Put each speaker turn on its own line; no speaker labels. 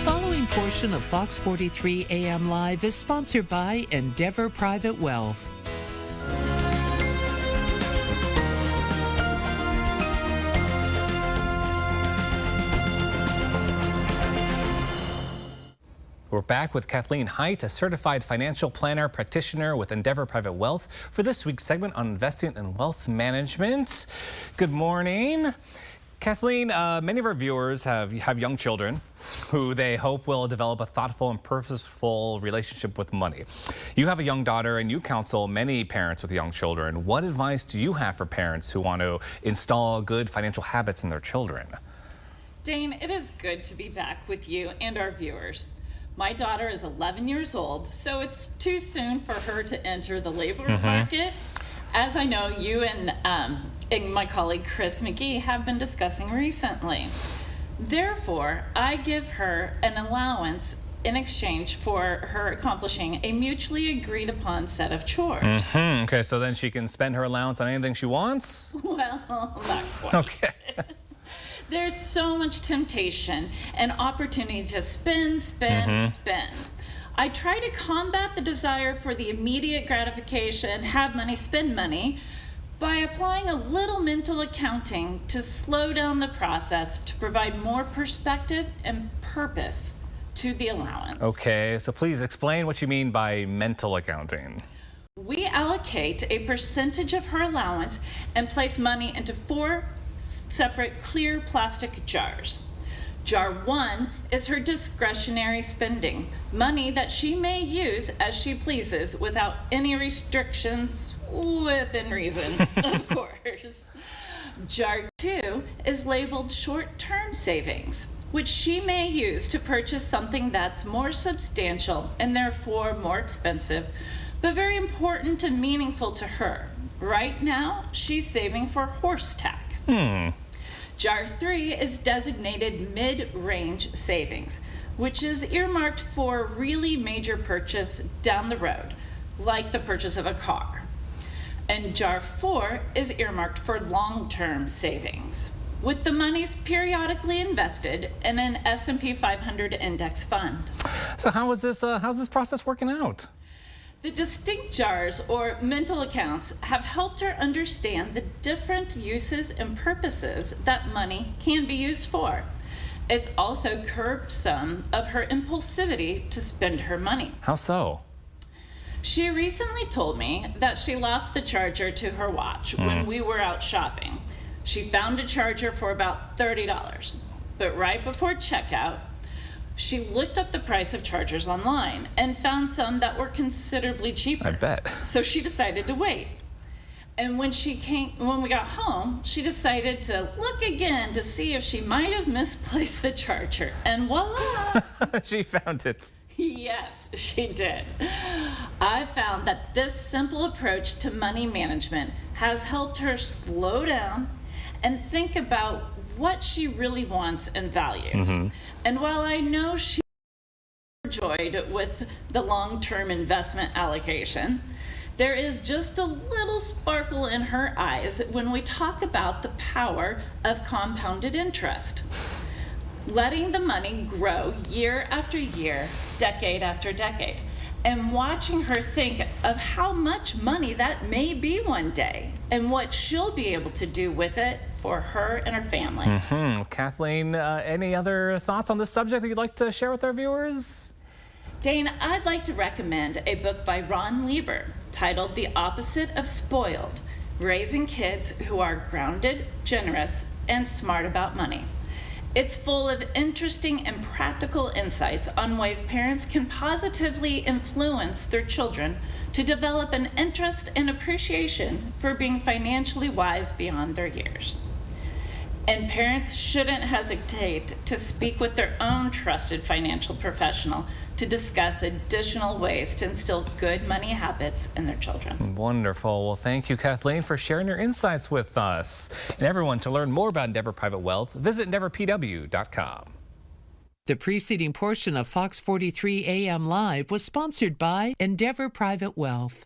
following portion of Fox 43 AM Live is sponsored by Endeavor Private Wealth.
We're back with Kathleen Heit, a certified financial planner practitioner with Endeavor Private Wealth, for this week's segment on investing and wealth management. Good morning. Kathleen, many of our viewers have young children who they hope will develop a thoughtful and purposeful relationship with money. You have a young daughter and you counsel many parents with young children. What advice do you have for parents who want to install good financial habits in their children?
Dane, it is good to be back with you and our viewers. My daughter is 11 years old, so it's too soon for her to enter the labor market. As I know you and my colleague Chris McGee have been discussing recently. Therefore, I give her an allowance in exchange for her accomplishing a mutually agreed upon set of chores.
Okay, so then she can spend her allowance on anything she wants?
Well, not quite.
Okay.
There's so much temptation and opportunity to spend. I try to combat the desire for the immediate gratification, have money, spend money, by applying a little mental accounting to slow down the process to provide more perspective and purpose to the allowance.
Okay, so please explain what you mean by mental accounting.
We allocate a percentage of her allowance and place money into 4 separate clear plastic jars. Jar 1 is her discretionary spending, money that she may use as she pleases without any restrictions, within reason, of course. Jar 2 is labeled short-term savings, which she may use to purchase something that's more substantial and therefore more expensive, but very important and meaningful to her. Right now, she's saving for horse tack. Jar 3 is designated mid-range savings, which is earmarked for really major purchase down the road, like the purchase of a car. And Jar 4 is earmarked for long-term savings, with the monies periodically invested in an S&P 500 index fund.
So how's this process working out?
The distinct jars, or mental accounts, have helped her understand the different uses and purposes that money can be used for. It's also curbed some of her impulsivity to spend her money.
How so?
She recently told me that she lost the charger to her watch when we were out shopping. She found a charger for about $30, but right before checkout, she looked up the price of chargers online and found some that were considerably cheaper.
I bet.
So she decided to wait. And when we got home, she decided to look again to see if she might have misplaced the charger. And voila!
She found it.
Yes, she did. I found that this simple approach to money management has helped her slow down and think about what she really wants and values. And while I know she's overjoyed with the long-term investment allocation, there is just a little sparkle in her eyes when we talk about the power of compounded interest. Letting the money grow year after year, decade after decade, and watching her think of how much money that may be one day and what she'll be able to do with it for her and her family.
Kathleen, any other thoughts on this subject that you'd like to share with our viewers?
Dane, I'd like to recommend a book by Ron Lieber titled The Opposite of Spoiled: Raising Kids Who Are Grounded, Generous, and Smart About Money. It's full of interesting and practical insights on ways parents can positively influence their children to develop an interest and appreciation for being financially wise beyond their years. And parents shouldn't hesitate to speak with their own trusted financial professional to discuss additional ways to instill good money habits in their children.
Wonderful. Well, thank you, Kathleen, for sharing your insights with us. And everyone, to learn more about Endeavor Private Wealth, visit EndeavorPW.com.
The preceding portion of Fox 43 AM Live was sponsored by Endeavor Private Wealth.